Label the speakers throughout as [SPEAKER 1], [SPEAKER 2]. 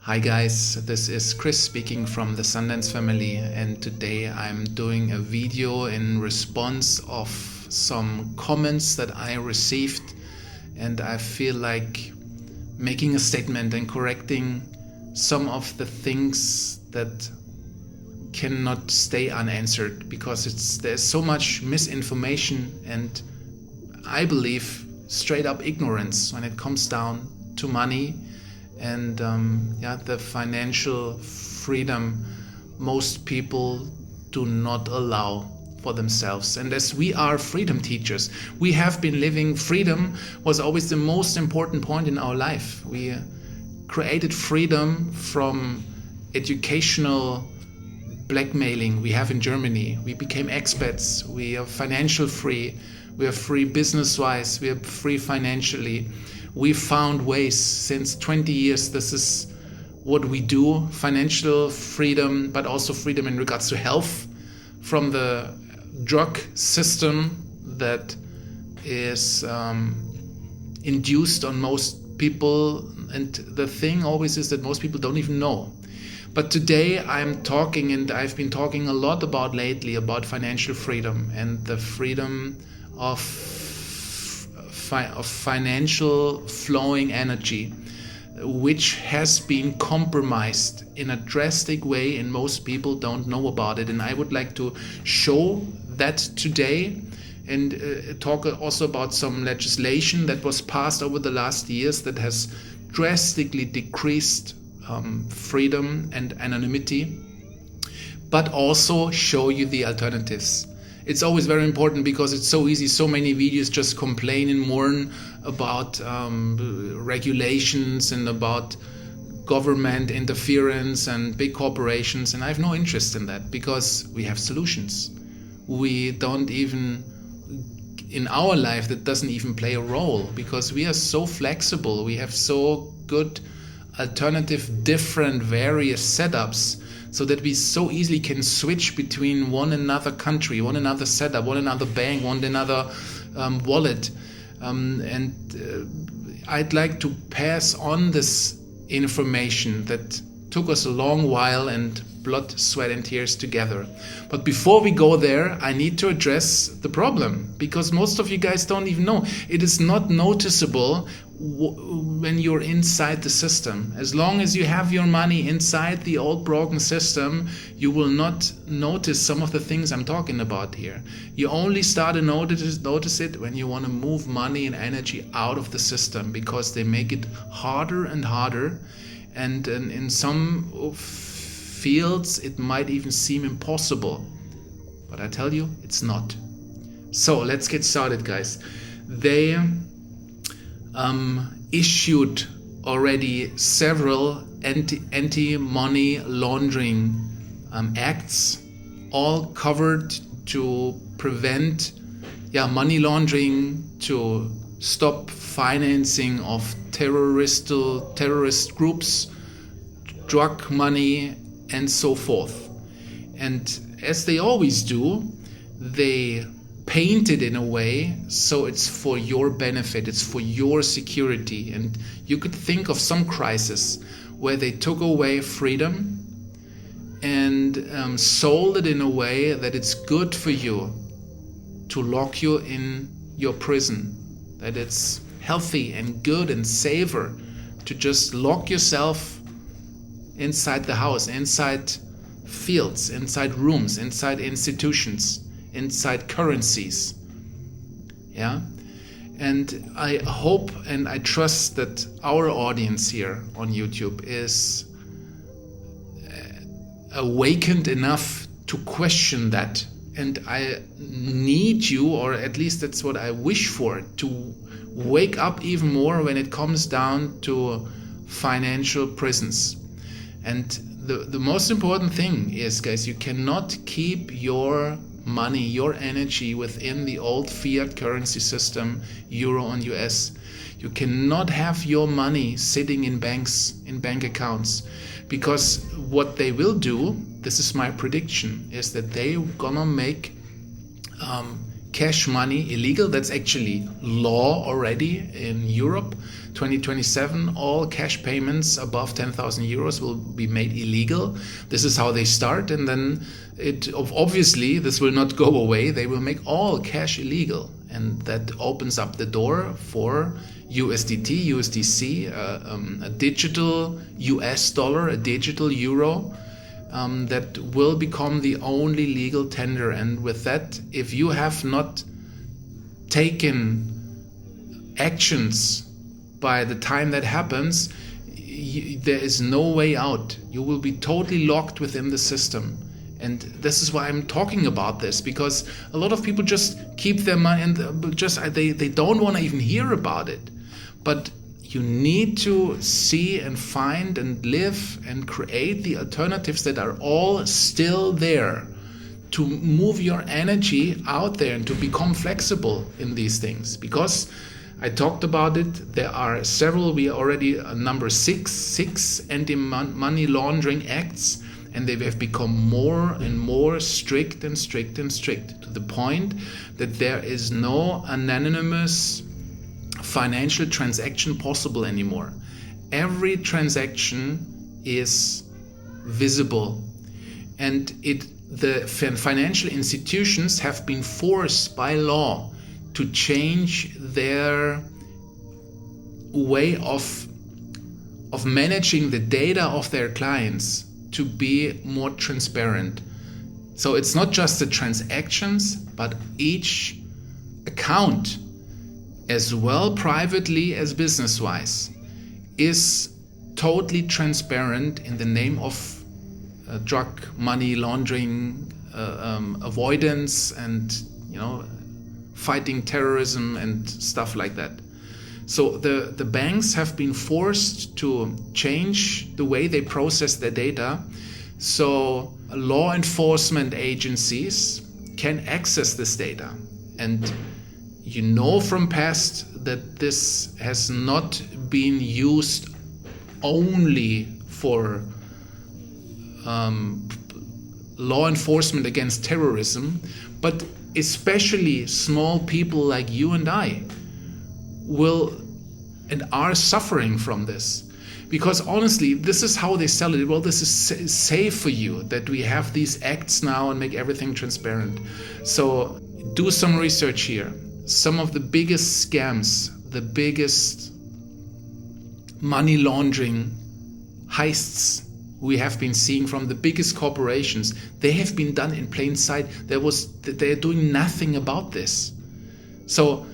[SPEAKER 1] Hi guys, this is Chris speaking from the Sundancefamily, and today I'm doing a video in response of some comments that I received, and I feel like making a statement and correcting some of the things that cannot stay unanswered because there's so much misinformation and I believe straight up ignorance when it comes down to money and the financial freedom most people do not allow for themselves. And as we are freedom teachers, we have been living freedom was always the most important point in our life. We created freedom from educational blackmailing we have in Germany. We became expats. We are financial free. We are free business-wise. We are free financially. We found ways since 20 years. This is what we do. Financial freedom, but also freedom in regards to health from the drug system that is induced on most people. And the thing always is that most people don't even know. But today I'm talking, and I've been talking a lot about lately, about financial freedom and the freedom of financial flowing energy, which has been compromised in a drastic way and most people don't know about it. And I would like to show that today and talk also about some legislation that was passed over the last years that has drastically decreased freedom and anonymity, but also show you the alternatives. It's always very important because it's so easy. So many videos just complain and mourn about regulations and about government interference and big corporations. And I have no interest in that because we have solutions. We don't even, in our life, that doesn't even play a role because we are so flexible. We have so good alternative, different, various setups, so that we so easily can switch between one another country, one another setup, one another bank, one another wallet. I'd like to pass on this information that took us a long while and blood, sweat and tears together. But before we go there, I need to address the problem because most of you guys don't even know. It is not noticeable when you're inside the system. As long as you have your money inside the old broken system, you will not notice some of the things I'm talking about here. You only start to notice it when you want to move money and energy out of the system because they make it harder and harder. And in some fields, it might even seem impossible. But I tell you, it's not. So let's get started, guys. They issued already several anti-money laundering acts, all covered to prevent money laundering, to stop financing of terrorist groups, drug money, and so forth. And as they always do, they paint it in a way so it's for your benefit, it's for your security. And you could think of some crisis where they took away freedom and sold it in a way that it's good for you to lock you in your prison, that it's healthy and good and safer to just lock yourself inside the house, inside fields, inside rooms, inside institutions, inside currencies. And I hope and I trust that our audience here on YouTube is awakened enough to question that. And I need you, or at least that's what I wish for, to wake up even more when it comes down to financial prisons. And the most important thing is, guys, you cannot keep your money, your energy within the old fiat currency system, euro and US. You cannot have your money sitting in banks, in bank accounts, because what they will do, this is my prediction, is that they're gonna make cash money illegal. That's actually law already in Europe. 2027, all cash payments above 10,000 euros will be made illegal. This is how they start, and then obviously this will not go away. They will make all cash illegal, and that opens up the door for USDT, USDC, a digital US dollar, a digital euro, that will become the only legal tender. And with that, if you have not taken actions by the time that happens, there is no way out. You will be totally locked within the system. And this is why I'm talking about this, because a lot of people just keep their money and they don't want to even hear about it. But you need to see and find and live and create the alternatives that are all still there, to move your energy out there and to become flexible in these things. Because I talked about it, there are several, we are already number six anti-money laundering acts, and they have become more and more strict and strict and strict, to the point that there is no anonymous financial transaction possible anymore. Every transaction is visible, and the financial institutions have been forced by law to change their way of managing the data of their clients to be more transparent. So it's not just the transactions, but each account, as well privately as business-wise, is totally transparent in the name of drug money laundering, avoidance, and fighting terrorism and stuff like that. So the banks have been forced to change the way they process their data, so law enforcement agencies can access this data. And from past that this has not been used only for law enforcement against terrorism, but especially small people like you and I will and are suffering from this. Because honestly, this is how they sell it. Well, this is safe for you that we have these acts now and make everything transparent. So do some research here. Some of the biggest scams, the biggest money laundering heists we have been seeing from the biggest corporations, they have been done in plain sight. They're doing nothing about this. So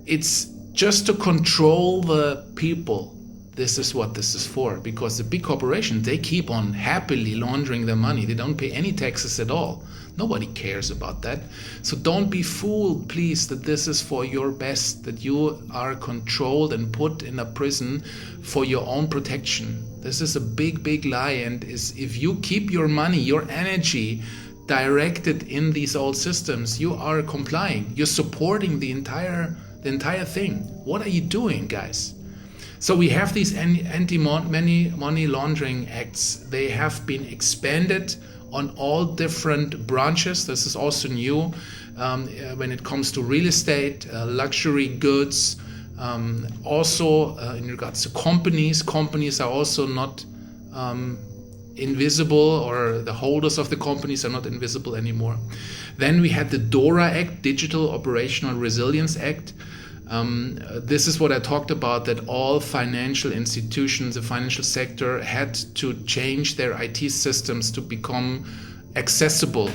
[SPEAKER 1] it's just to control the people. This is what this is for, because the big corporations, they keep on happily laundering their money. They don't pay any taxes at all. Nobody cares about that. So don't be fooled, please, that this is for your best, that you are controlled and put in a prison for your own protection. This is a big, big lie. And if you keep your money, your energy directed in these old systems, you are complying. You're supporting the entire thing. What are you doing, guys? So we have these anti-money laundering acts. They have been expanded on all different branches. This is also new when it comes to real estate, luxury goods, also in regards to companies. Companies are also not invisible, or the holders of the companies are not invisible anymore. Then we had the DORA Act, Digital Operational Resilience Act. This is what I talked about, that all financial institutions, the financial sector, had to change their IT systems to become accessible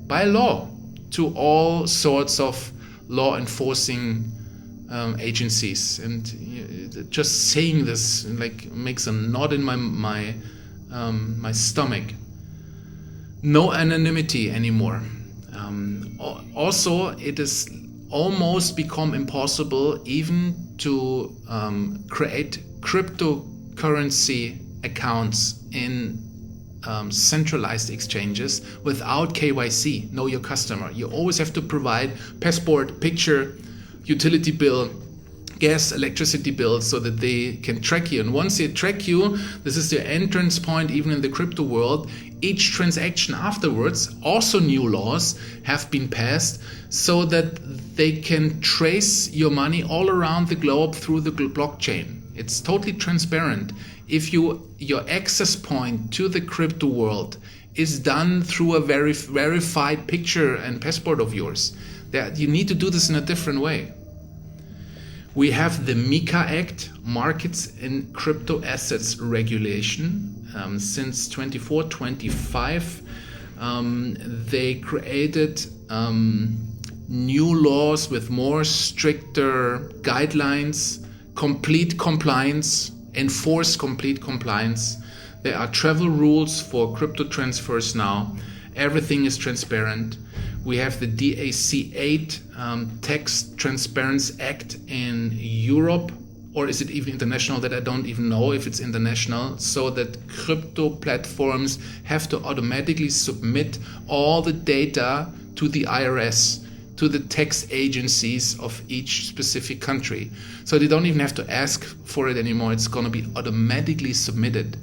[SPEAKER 1] by law to all sorts of law enforcing agencies. And just saying this makes a knot in my stomach. No anonymity anymore. Also, it is almost become impossible even to create cryptocurrency accounts in centralized exchanges without KYC, know your customer. You always have to provide passport, picture, utility bill, gas, electricity bills, so that they can track you. And once they track you, this is their entrance point even in the crypto world. Each transaction afterwards, also new laws have been passed so that they can trace your money all around the globe through the blockchain. It's totally transparent. If your access point to the crypto world is done through a verified picture and passport of yours, that you need to do this in a different way. We have the MiCA Act, Markets in Crypto Assets Regulation. Since 24-25, they created new laws with more stricter guidelines, complete compliance, enforce complete compliance. There are travel rules for crypto transfers now. Everything is transparent. We have the DAC 8 Tax Transparency Act in Europe, or is it even international, that I don't even know if it's international, so that crypto platforms have to automatically submit all the data to the IRS, to the tax agencies of each specific country. So they don't even have to ask for it anymore. It's going to be automatically submitted.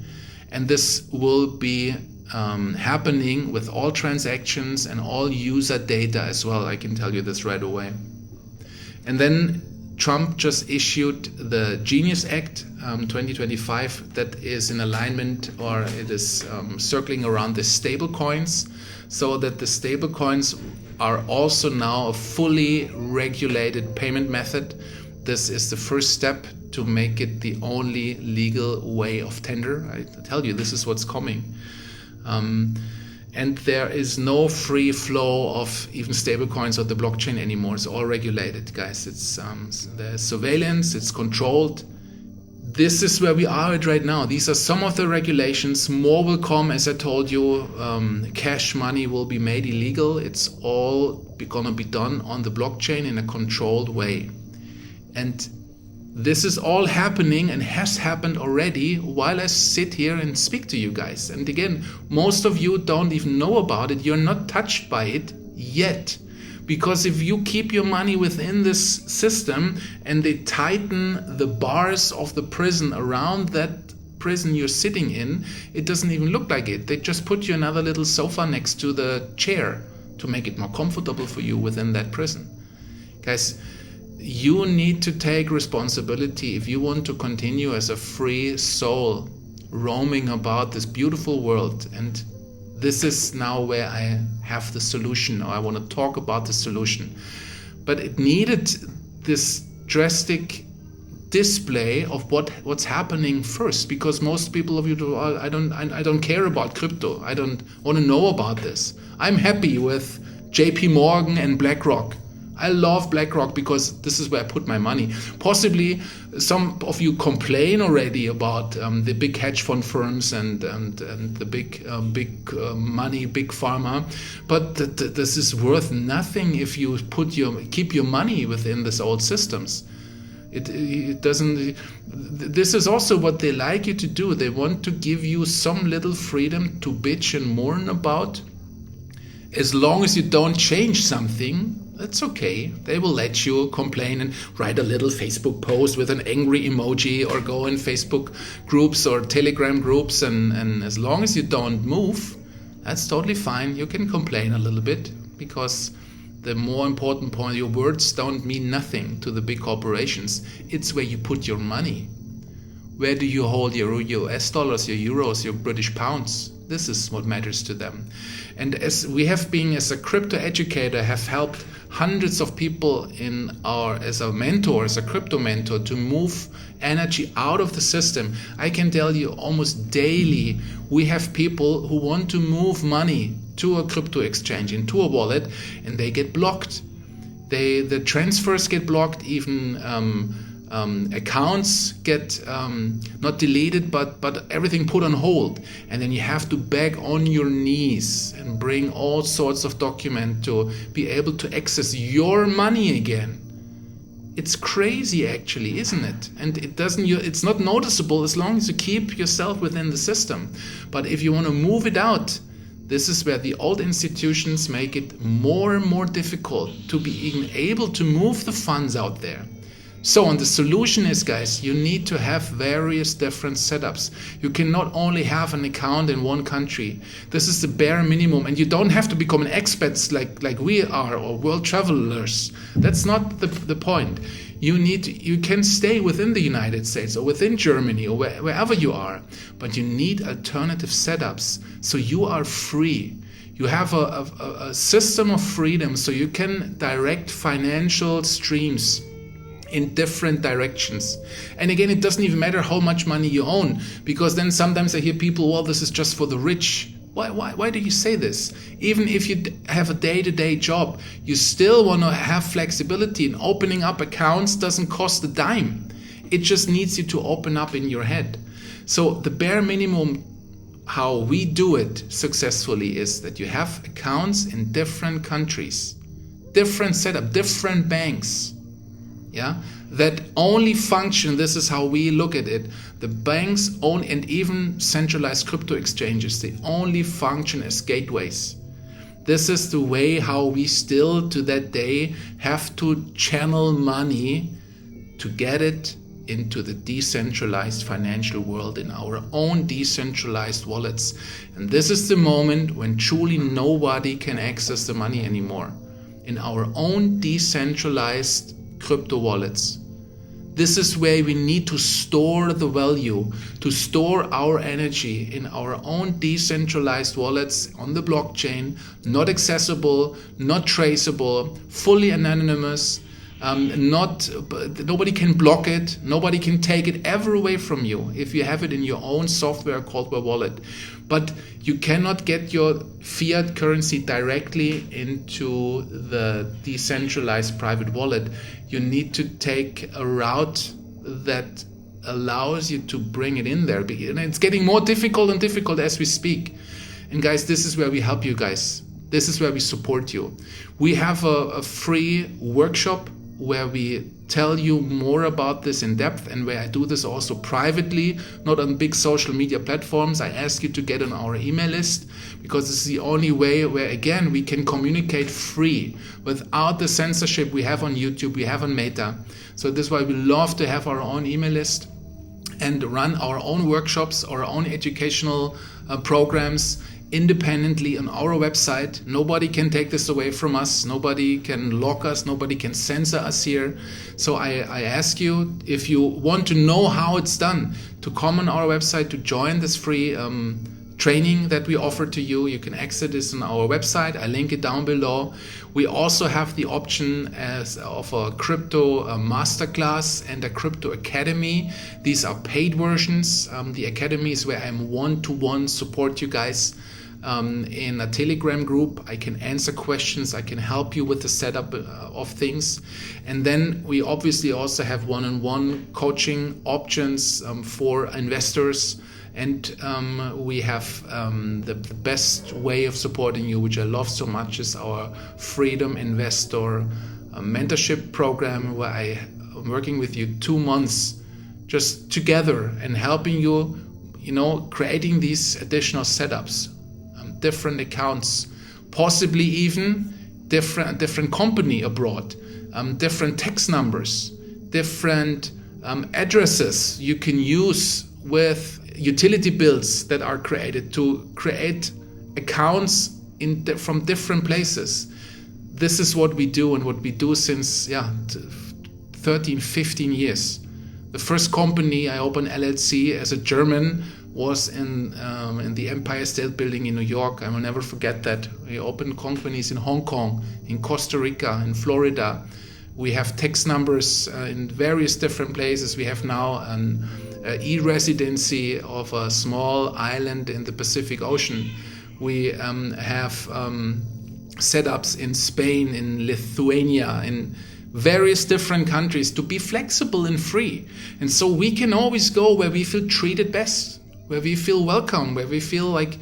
[SPEAKER 1] And this will be happening with all transactions and all user data as well. I can tell you this right away. And then Trump just issued the Genius Act 2025 that is in alignment, or it is circling around the stable coins, so that the stable coins are also now a fully regulated payment method. This is the first step to make it the only legal way of tender. I tell you, this is what's coming. And there is no free flow of even stable coins or the blockchain anymore. It's all regulated, guys. It's there's surveillance, it's controlled. This is where we are at right now. These are some of the regulations. More will come, as I told you. Cash money will be made illegal. It's all gonna be done on the blockchain in a controlled way. And this is all happening and has happened already while I sit here and speak to you guys. And again, most of you don't even know about it. You're not touched by it yet. Because if you keep your money within this system and they tighten the bars of the prison around that prison you're sitting in, it doesn't even look like it. They just put you another little sofa next to the chair to make it more comfortable for you within that prison. Guys, you need to take responsibility if you want to continue as a free soul roaming about this beautiful world. And this is now where I have the solution, or I want to talk about the solution. But it needed this drastic display of what's happening first, because most people of you do, I don't care about crypto. I don't want to know about this. I'm happy with JP Morgan and BlackRock. I love BlackRock because this is where I put my money. Possibly some of you complain already about the big hedge fund firms and the big money, big pharma, but this is worth nothing if you keep your money within these old systems. It doesn't. This is also what they like you to do. They want to give you some little freedom to bitch and mourn about. As long as you don't change something, it's okay. They will let you complain and write a little Facebook post with an angry emoji, or go in Facebook groups or Telegram groups, and as long as you don't move, that's totally fine. You can complain a little bit, because the more important point, your words don't mean nothing to the big corporations. It's where you put your money. Where do you hold your US dollars, your euros, your British pounds? This is what matters to them. And as we have been, as a crypto educator, have helped hundreds of people as a mentor, as a crypto mentor, to move energy out of the system. I can tell you almost daily we have people who want to move money to a crypto exchange, into a wallet, and they get blocked. The transfers get blocked, even accounts get not deleted, but everything put on hold. And then you have to beg on your knees and bring all sorts of documents to be able to access your money again. It's crazy, actually, isn't it? And it's not noticeable as long as you keep yourself within the system. But if you want to move it out, this is where the old institutions make it more and more difficult to be even able to move the funds out there. So, and the solution is, guys, you need to have various different setups. You cannot only have an account in one country. This is the bare minimum, and you don't have to become an expats like we are, or world travelers. That's not the point. You can stay within the United States or within Germany or wherever you are, but you need alternative setups so you are free. You have a system of freedom, so you can direct financial streams in different directions. And again, it doesn't even matter how much money you own, because then sometimes I hear people, well, this is just for the rich. Why do you say this? Even if you have a day-to-day job, you still want to have flexibility, and opening up accounts doesn't cost a dime. It just needs you to open up in your head. So the bare minimum how we do it successfully is that you have accounts in different countries, different setup, different banks, that only function. This is how we look at it. The banks own, and even centralized crypto exchanges, they only function as gateways. This is the way how we still to that day have to channel money to get it into the decentralized financial world in our own decentralized wallets. And this is the moment when truly nobody can access the money anymore. In our own decentralized crypto wallets. This is where we need to store the value, to store our energy in our own decentralized wallets on the blockchain, not accessible, not traceable, fully anonymous, nobody can block it, nobody can take it ever away from you if you have it in your own software called a wallet. But you cannot get your fiat currency directly into the decentralized private wallet. You need to take a route that allows you to bring it in there. And it's getting more difficult and difficult as we speak. And guys, this is where we help you guys. This is where we support you. We have a free workshop where we tell you more about this in depth, and where I do this also privately, not on big social media platforms. I ask you to get on our email list, because it's the only way where, again, we can communicate free without the censorship we have on YouTube, we have on Meta. So this is why we love to have our own email list and run our own workshops, our own educational programs independently on our website. Nobody can take this away from us. Nobody can lock us. Nobody can censor us here. So I ask you, if you want to know how it's done, to come on our website, to join this free training that we offer to you. You can access this on our website. I link it down below. We also have the option of a crypto masterclass and a crypto academy. These are paid versions. The academy is where I'm one-to-one support you guys. In a Telegram group, I can answer questions, I can help you with the setup of things. And then we obviously also have one-on-one coaching options for investors. And we have the best way of supporting you, which I love so much, is our Freedom Investor mentorship program, where I am working with you 2 months just together and helping you, creating these additional setups. Different accounts, possibly even different company abroad, different tax numbers, different addresses you can use with utility bills that are created to create accounts from different places. This is what we do, and what we do since 13, 15 years. The first company I opened, LLC, as a German, was in the Empire State Building in New York. I will never forget that. We opened companies in Hong Kong, in Costa Rica, in Florida. We have tax numbers in various different places. We have now an e-residency of a small island in the Pacific Ocean. We have setups in Spain, in Lithuania, in various different countries, to be flexible and free. And so we can always go where we feel treated best, where we feel welcome, where we feel like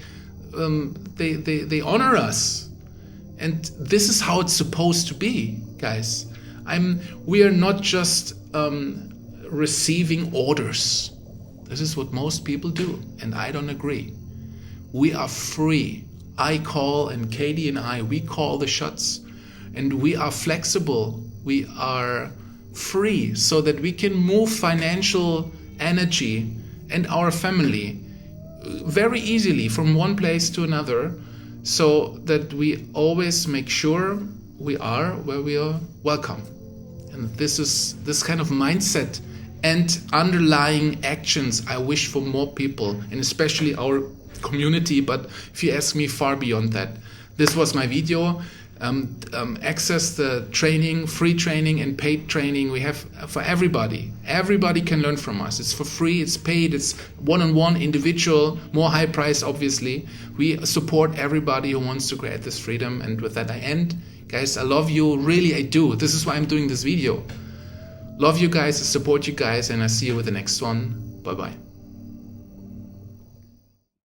[SPEAKER 1] they honor us. And this is how it's supposed to be, guys. We are not just receiving orders. This is what most people do, and I don't agree. We are free. I call, and Katie and we call the shots, and we are flexible. We are free so that we can move financial energy and our family very easily from one place to another, so that we always make sure we are where we are welcome. And this kind of mindset and underlying actions I wish for more people, and especially our community, but if you ask me, far beyond that. This was my video. Access the training, free training and paid training we have for everybody. Everybody can learn from us. It's for free, it's paid, it's one-on-one, individual, more high price obviously. We support everybody who wants to create this freedom. And with that I end. Guys, I love you, really I do. This is why I'm doing this video. Love you guys, I support you guys, and I see you with the next one. Bye bye.